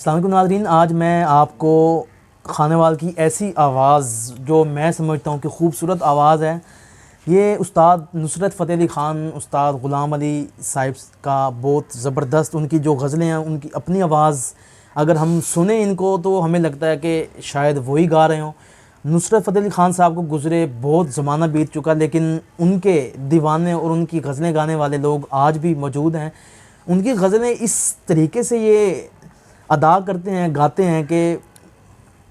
अस्सलाम वालेकुम नाज़रीन, आज मैं आपको खानेवाल की ऐसी आवाज़ जो मैं समझता हूँ कि खूबसूरत आवाज़ है, ये उस्ताद नुसरत फ़तेह अली ख़ान, उस्ताद ग़ुलाम अली साहिब का बहुत ज़बरदस्त उनकी जो गज़लें हैं, उनकी अपनी आवाज़ अगर हम सुने इनको तो हमें लगता है कि शायद वही गा रहे हों। नुसरत फ़तेह अली ख़ान साहब को गुज़रे बहुत ज़माना बीत चुका, लेकिन उनके दीवाने और उनकी गज़लें गाने वाले लोग आज भी मौजूद हैं। उनकी गज़लें इस तरीके से ये अदा करते हैं, गाते हैं कि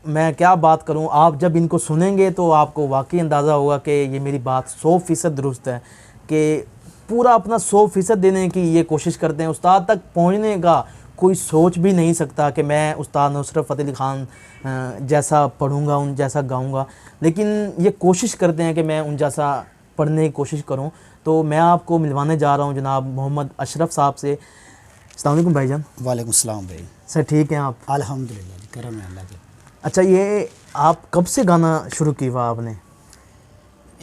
मैं क्या बात करूं। आप जब इनको सुनेंगे तो आपको वाकई अंदाज़ा होगा कि ये मेरी बात 100% दुरुस्त है, कि पूरा अपना 100% देने की ये कोशिश करते हैं। उस्ताद तक पहुंचने का कोई सोच भी नहीं सकता कि मैं उस्ताद नुसरत फ़तेह अली ख़ान जैसा पढ़ूंगा, उन जैसा गाऊंगा, लेकिन ये कोशिश करते हैं कि मैं उन जैसा पढ़ने की कोशिश करूं। तो मैं आपको मिलवाने जा रहा हूं जनाब मोहम्मद अशरफ साहब से। अस्सलाम वालेकुम भाईजान। वालेकुम सलाम भाई। सर ठीक हैं आप? अल्हम्दुलिल्लाह, करम है अल्लाह के। अच्छा, ये आप कब से गाना शुरू किया आपने?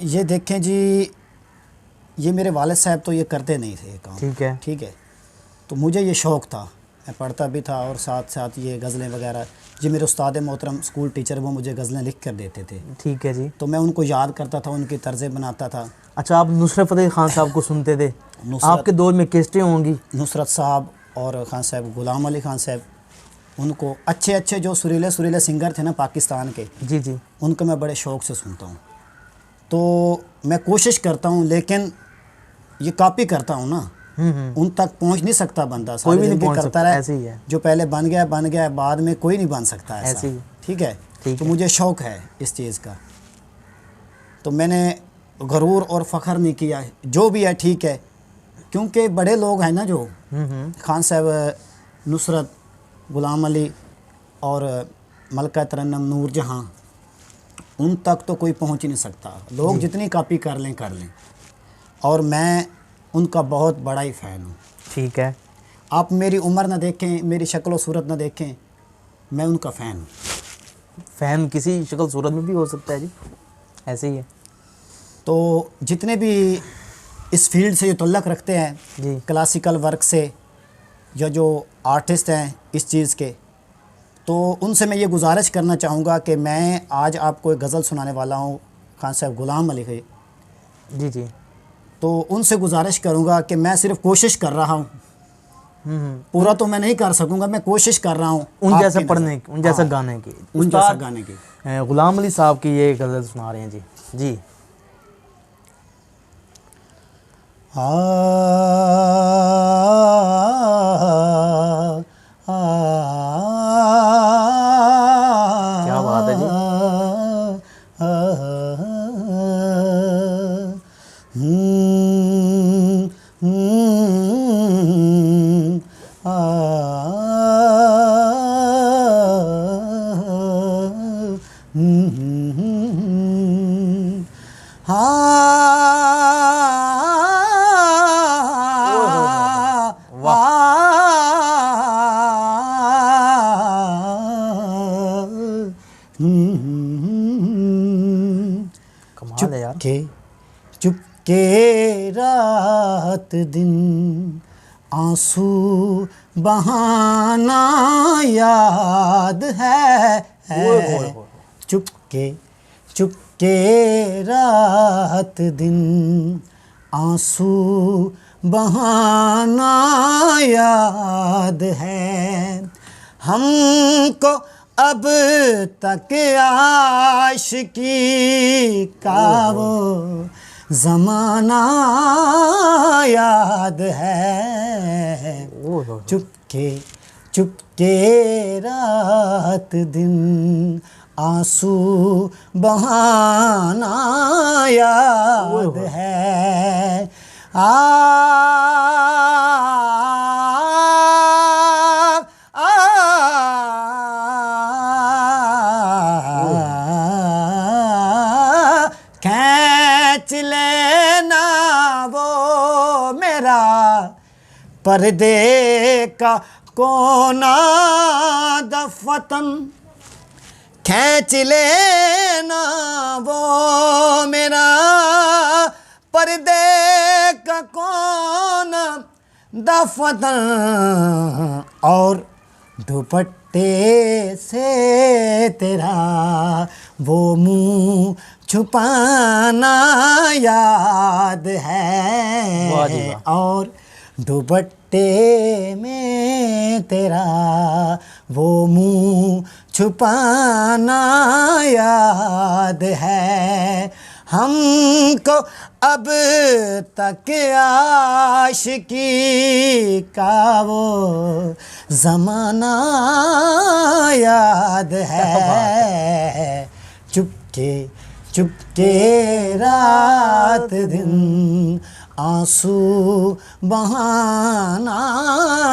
ये देखें जी, ये मेरे वालिद साहब तो ये करते नहीं थे काम। ठीक है। तो मुझे ये शौक़ था, मैं पढ़ता भी था और साथ साथ ये गज़लें वगैरह, जी मेरे उस्ताद मोहतरम स्कूल टीचर वो मुझे गज़लें लिख कर देते थे। ठीक है जी। तो मैं उनको याद करता था, उनकी तर्ज़ें बनाता था। अच्छा, आप नुसरत फ़तेह ख़ान साहब को सुनते थे? आपके दौर में कैसेटें होंगी? नुसरत साहब और ख़ान साहब, ग़ुलाम अली ख़ान साहब, उनको अच्छे अच्छे जो सुरीले सुरीले सिंगर थे ना पाकिस्तान के, जी जी, उनको मैं बड़े शौक़ से सुनता हूँ। तो मैं कोशिश करता हूँ, लेकिन ये कॉपी करता हूँ ना, उन तक पहुँच नहीं सकता बंदा। कोई भी नहीं पहुँच करता सकता, रहे, ऐसे ही है। जो पहले बन गया, बाद में कोई नहीं बन सकता ऐसा। ऐसे ही। ठीक है। तो मुझे शौक़ है इस चीज़ का, तो मैंने गरूर और फ़ख्र नहीं किया, जो भी है ठीक है। क्योंकि बड़े लोग हैं ना जो ख़ान साहब, नुसरत, ग़ुलाम अली और मलका तरन्नुम नूर जहाँ, उन तक तो कोई पहुंच ही नहीं सकता। लोग जितनी कॉपी कर लें और मैं उनका बहुत बड़ा ही फ़ैन हूँ। ठीक है। आप मेरी उम्र ना देखें, मेरी शक्ल व सूरत ना देखें, मैं उनका फ़ैन हूँ। फ़ैन किसी शक्ल सूरत में भी हो सकता है जी, ऐसे ही है। तो जितने भी इस फील्ड से जो तल्लक़ रखते हैं जी, क्लासिकल वर्क से, या जो आर्टिस्ट हैं इस चीज़ के, तो उनसे मैं ये गुजारिश करना चाहूँगा कि मैं आज आपको एक गज़ल सुनाने वाला हूँ ख़ान साहब ग़ुलाम अली की। जी जी। तो उनसे गुजारिश करूँगा कि मैं सिर्फ़ कोशिश कर रहा हूँ, पूरा तो मैं नहीं कर सकूँगा, मैं कोशिश कर रहा हूँ उन जैसा पढ़ने की, उन जैसा गाने की, उन जैसा गाने की। ग़ुलाम अली साहब की ये गज़ल सुना रहे हैं जी। जी। क्या बात है जी। कमाल है यार। चुपके रात दिन आंसू बहाना याद है। चुपके रात दिन आंसू बहाना याद है। हमको अब तक आशिकी का वो ज़माना याद है। चुपके रात दिन आंसू बहाना याद है। खींच लेना वो मेरा पर्दे का कोना दफतन, खींच लेना वो मेरा पर्दे का कौन दफतन, और दुपट्टे से तेरा वो मुंह छुपाना याद वाह जी है, वाह। और दुपट्टे में तेरा वो मुंह छुपाना याद है। हमको अब तक आशिकी का वो ज़माना याद है। चुपके चुपके रात दिन आंसू बहाना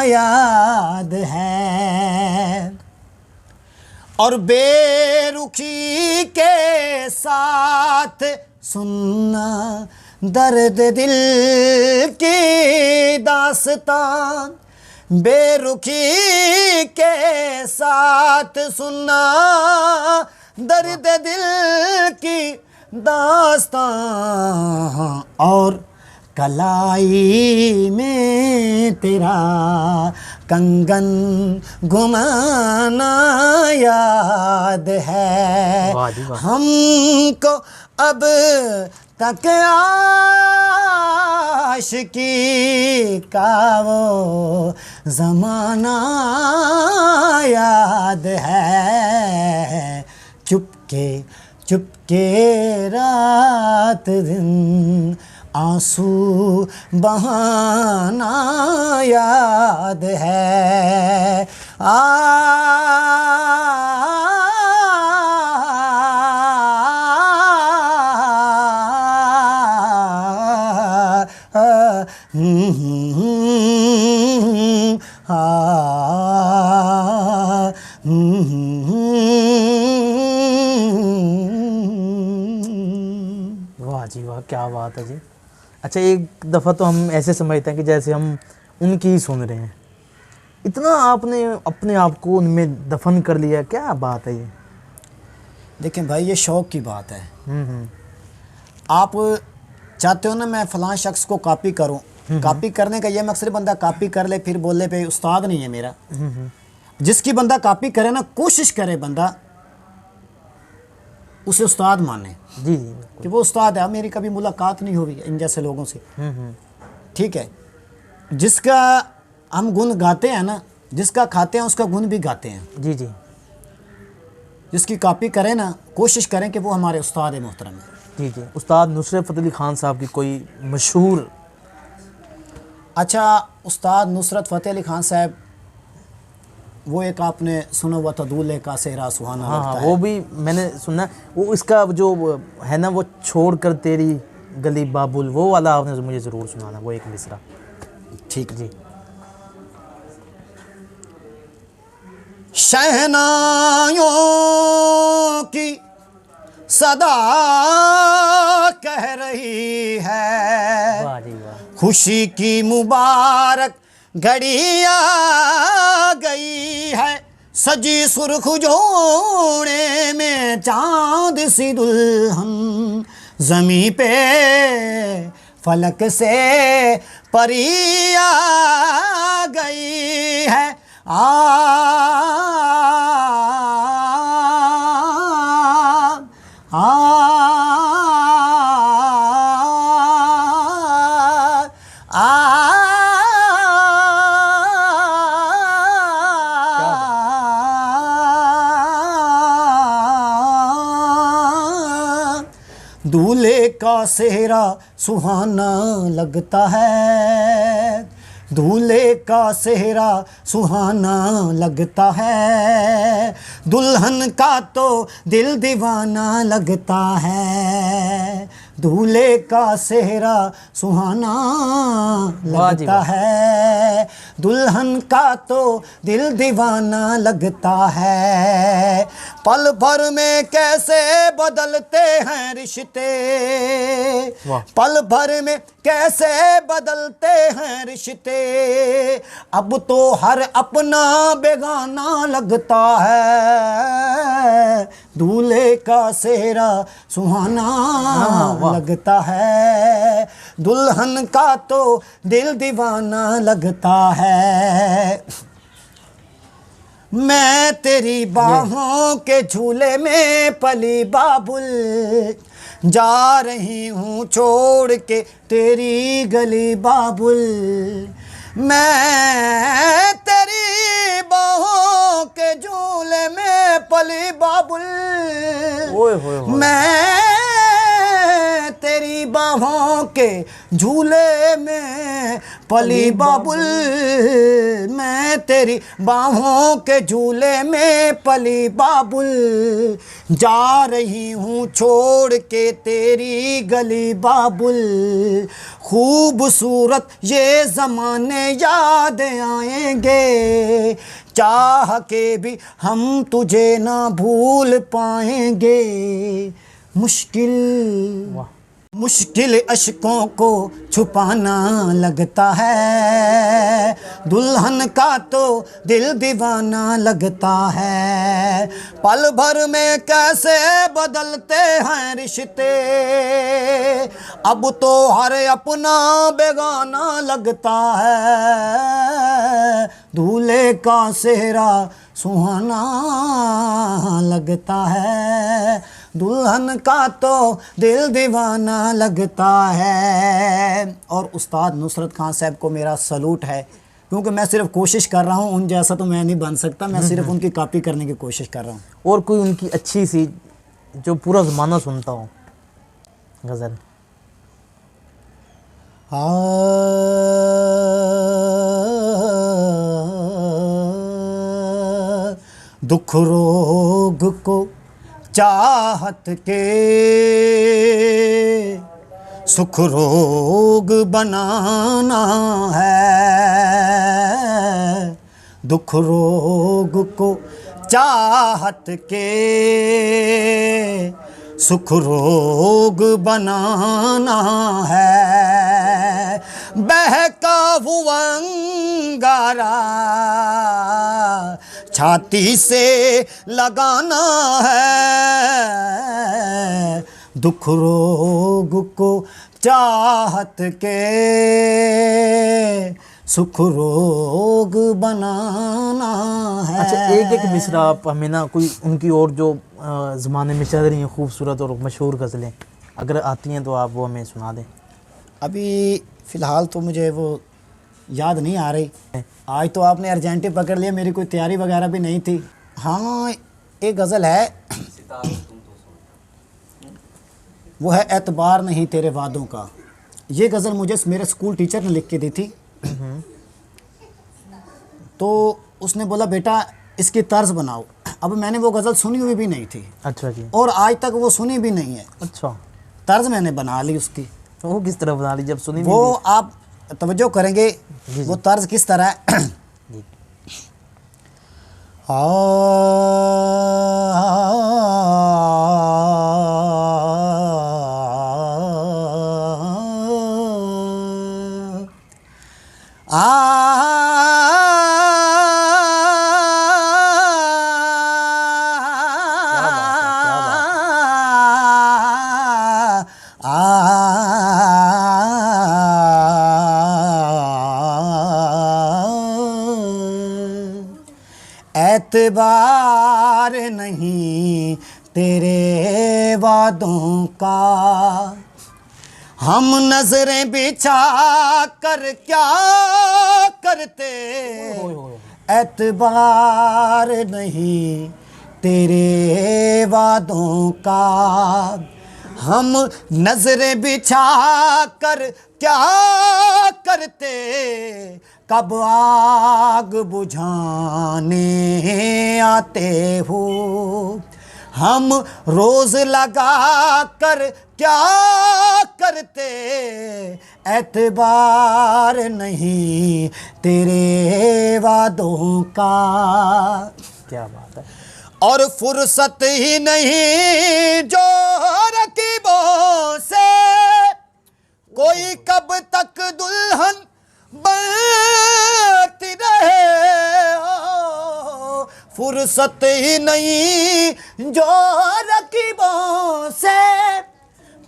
याद है, और बेरुखी के साथ सुनना दर्द दिल की दास्तान। बेरुखी के साथ सुनना दर्द दिल की दास्तान, और कलाई में तेरा कंगन घुमाना याद है। वाह जी वाह। हमको अब तक आशिकी का वो ज़माना याद है। चुपके चुपके रात दिन आंसू बहाना याद है। वाह जी वाह, क्या बात है जी। अच्छा, एक दफ़ा तो हम ऐसे समझते हैं कि जैसे हम उनकी ही सुन रहे हैं, इतना आपने अपने आप को उनमें दफन कर लिया, क्या बात है ये। देखें भाई, ये शौक़ की बात है। हम्म। आप चाहते हो ना मैं फ़लाँ शख्स को कॉपी करूं, कॉपी करने का ये मकसद बंदा कॉपी कर ले फिर बोले पे उस्ताद नहीं है मेरा। जिसकी बंदा कॉपी करे ना, कोशिश करे बंदा उसे उस्ताद माने। जी जी कि वो उस्ताद है। मेरी कभी मुलाकात नहीं हुई इन जैसे लोगों से, ठीक है। जिसका हम गुण गाते हैं ना, जिसका खाते हैं उसका गुण भी गाते हैं। जी जी जिसकी कॉपी करें ना, कोशिश करें कि वो हमारे उस्ताद मोहतरम है। जी जी। उस्ताद नुसरत फ़तेह अली ख़ान साहब की कोई मशहूर। अच्छा, उस्ताद नुसरत फ़तेह अली ख़ान साहब, वो एक आपने सुना हुआ था, दूल्हे का सेहरा सुहाना हाँ लगता हाँ, है। वो भी मैंने सुना। वो इसका जो है ना, वो छोड़ कर तेरी गली बाबुल, वो वाला आपने मुझे ज़रूर सुनाना, वो एक मिसरा। ठीक जी। शहनाइयों की सदा कह रही है, वाह जी वाह। खुशी की मुबारक घड़ी आ गई है। सजी सुर्ख जोड़े में चांद सी दुल्हन, ज़मीं पे फलक से परी आ गई है। दूल्हे का सेहरा सुहाना लगता है, दूल्हे का सेहरा सुहाना लगता है, दुल्हन का तो दिल दीवाना लगता है। दूल्हे का सेहरा सुहाना लगता है, दुल्हन का तो दिल दीवाना लगता है। पल भर में कैसे बदलते हैं रिश्ते, पल भर में कैसे बदलते हैं रिश्ते। अब तो हर अपना बेगाना लगता है, दूल्हे का सेहरा सुहाना लगता है, दुल्हन का तो दिल दीवाना लगता है। मैं तेरी बाहों के झूले में पली बाबुल, जा रही हूँ छोड़ के तेरी गली बाबुल। मैं तेरी बाहों के झूले में पली बाबुल, ओए होए होए। मैं तेरी बाहों के झूले में पली बाबुल, मैं तेरी बाहों के झूले में पली बाबुल, जा रही हूँ छोड़ के तेरी गली बाबुल। खूबसूरत ये ज़माने याद आएंगे, चाह के भी हम तुझे ना भूल पाएंगे। वाह। मुश्किल अशकों को छुपाना लगता है, दुल्हन का तो दिल दीवाना लगता है। पल भर में कैसे बदलते हैं रिश्ते, अब तो हर अपना बेगाना लगता है। दूल्हे का सेहरा सुहाना लगता है, दुल्हन का तो दिल दीवाना लगता है। और उस्ताद नुसरत खान साहब को मेरा सलूट है, क्योंकि मैं सिर्फ कोशिश कर रहा हूँ, उन जैसा तो मैं नहीं बन सकता, मैं सिर्फ उनकी कॉपी करने की कोशिश कर रहा हूँ। और कोई उनकी अच्छी सी जो पूरा ज़माना सुनता हो गज़ल। दुख रोग को चाहत के सुख रोग बनाना है, दुख रोग को चाहत के सुख रोग बनाना है। बहका हुआ अंगारा छाती से लगाना है, दुख रोग को चाहत के सुख रोग बनाना है। अच्छा, एक एक मिसरा आप हमें ना कोई उनकी और जो ज़माने में चल रही हैं खूबसूरत और मशहूर गज़लें अगर आती हैं तो आप वो हमें सुना दें। अभी फ़िलहाल तो मुझे वो याद नहीं आ रही। आज तो आपने अर्जेंटी पकड़ लिया, मेरी कोई तैयारी वगैरह भी नहीं थी। हाँ, एक गज़ल है, वो है एतबार नहीं तेरे वादों का। ये गज़ल मुझे मेरे स्कूल टीचर ने लिख के दी थी। तो उसने बोला बेटा इसकी तर्ज बनाओ। अब मैंने वो गज़ल सुनी हुई भी नहीं थी। अच्छा जी। और आज तक वो सुनी भी नहीं है। अच्छा, तर्ज तर्ज मैंने बना ली उसकी। तो वो किस तरह बना ली जब सुनी वो आप तवज्जो करेंगे वो तर्ज किस तरह है। जी। एतबार नहीं तेरे वादों का, हम नजरें बिछा कर क्या करते। एतबार नहीं तेरे वादों का, हम नजरें बिछा कर क्या करते। कब आग बुझाने आते हो, हम रोज लगा कर क्या करते। एतबार नहीं तेरे वादों का। क्या बात है। और फुर्सत ही नहीं जो रकीबों से, कोई कब तक दुल्हन बनती रहे। फुर्सत ही नहीं जो रकीबों से,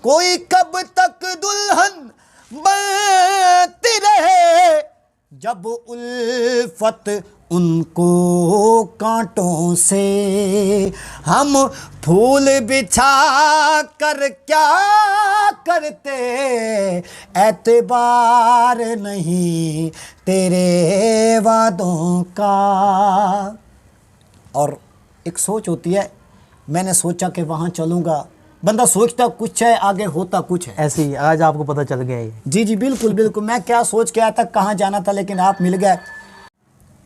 कोई कब तक दुल्हन बनती रहे। जब उल्फत उनको कांटों से हम फूल बिछा कर क्या करते, एतबार नहीं तेरे वादों का। और एक सोच होती है, मैंने सोचा कि वहाँ चलूँगा, बंदा सोचता कुछ है आगे होता कुछ है। ऐसे ही आज आपको पता चल गया ये। जी जी बिल्कुल बिल्कुल, मैं क्या सोच के आया था, कहाँ जाना था, लेकिन आप मिल गए।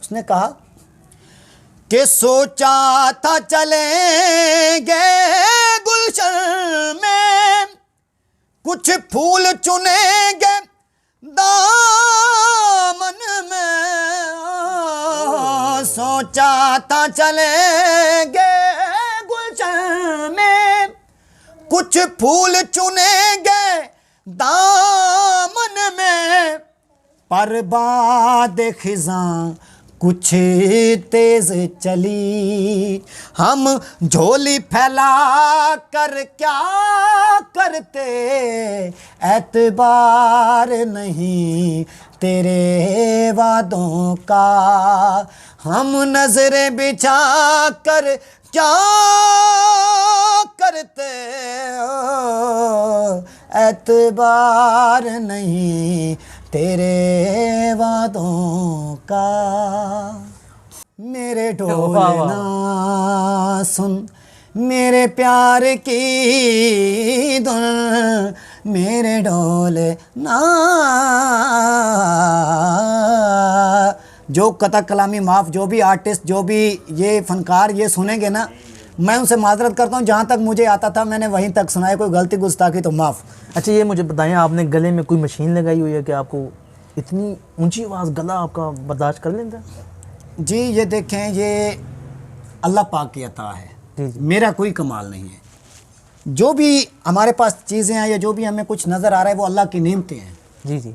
उसने कहा कि सोचा था चलेंगे गुलशन में, कुछ फूल चुनेंगे दामन में। सोचा था चलेंगे गुलशन में, कुछ फूल चुनेंगे दामन में, पर बाद खिज़ां कुछ तेज चली। हम झोली फैला कर क्या करते, एतबार नहीं तेरे वादों का। हम नजरें बिछा कर क्या करते, एतबार नहीं तेरे वादों का। मेरे ढोल ना सुन मेरे प्यार की धुन, मेरे ढोल ना। जो कथा कलामी माफ़, जो भी आर्टिस्ट, जो भी ये फनकार ये सुनेंगे ना, मैं उनसे माजरत करता हूँ, जहाँ तक मुझे आता था मैंने वहीं तक सुनाया, कोई गलती गुस्ताखी तो माफ़। अच्छा ये मुझे बताएं, आपने गले में कोई मशीन लगाई हुई है कि आपको इतनी ऊंची आवाज़, गला आपका बर्दाश्त कर लेता? जी ये देखें, ये अल्लाह पाक की अता है, मेरा कोई कमाल नहीं है। जो भी हमारे पास चीज़ें हैं या जो भी हमें कुछ नज़र आ रहा है वो अल्लाह की नेमतें हैं। जी जी।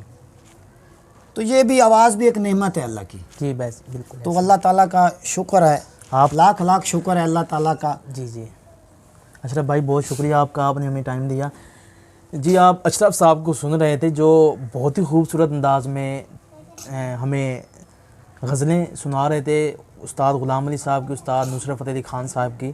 तो ये भी आवाज़ भी एक नेमत है अल्लाह की। जी बस बिल्कुल। तो अल्लाह ताला का शुक्र है, आप लाख लाख शुक्र है अल्लाह ताला का। जी जी। अशरफ भाई बहुत शुक्रिया आपका, आपने हमें टाइम दिया। जी आप अशरफ साहब को सुन रहे थे जो बहुत ही खूबसूरत अंदाज में हमें गज़लें सुना रहे थे, उस्ताद ग़ुलाम अली साहब की, उस्ताद नुसरत फ़तेह अली ख़ान साहब की।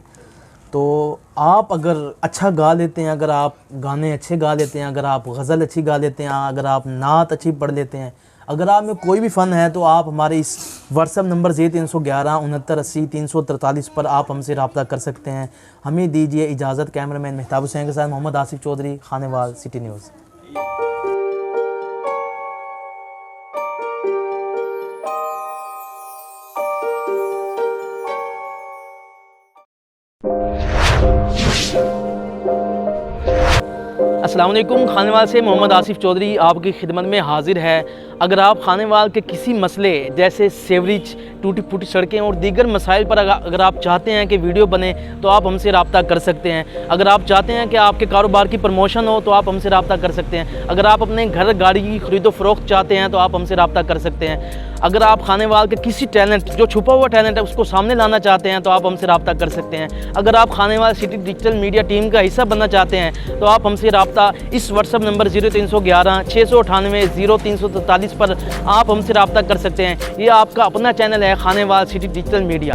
तो आप अगर अच्छा गा लेते हैं, अगर आप गाने अच्छे गा लेते हैं, अगर आप गज़ल अच्छी गा लेते हैं, अगर आप नात अच्छी पढ़ लेते हैं, अगर आप में कोई भी फ़न है, तो आप हमारे इस व्हाट्सएप नंबर 0311 69 80 343 पर आप हमसे रब्ता कर सकते हैं। हमें दीजिए इजाज़त। कैमरामैन मेहताब हुसैन के साथ मोहम्मद आसिफ चौधरी, खानेवाल, सिटी न्यूज़। अस्सलाम वालेकुम, खानेवाल से मोहम्मद आसिफ चौधरी आपकी खिदमत में हाजिर है। अगर आप खानेवाल के किसी मसले जैसे सेवरेज, टूटी फूटी सड़कें और दीगर मसाइल पर अगर आप चाहते हैं कि वीडियो बने तो आप हमसे रब्ता कर सकते हैं। अगर आप चाहते हैं कि आपके कारोबार की प्रमोशन हो तो आप हमसे रब्ता कर सकते हैं। अगर आप अपने घर गाड़ी की खरीदो फरोख्त चाहते हैं तो आप हमसे रब्ता कर सकते हैं। अगर आप खानेवाल के किसी टैलेंट, जो छुपा हुआ टैलेंट है, उसको सामने लाना चाहते हैं तो आप हमसे रब्ता कर सकते हैं। अगर आप Khanewal city digital media team का हिस्सा बनना चाहते हैं तो आप हमसे रब्ता इस व्हाट्सएप नंबर 0311 698 0343 पर आप हमसे रब्ता कर सकते हैं। ये आपका अपना चैनल है खानेवाल सिटी डिजिटल मीडिया।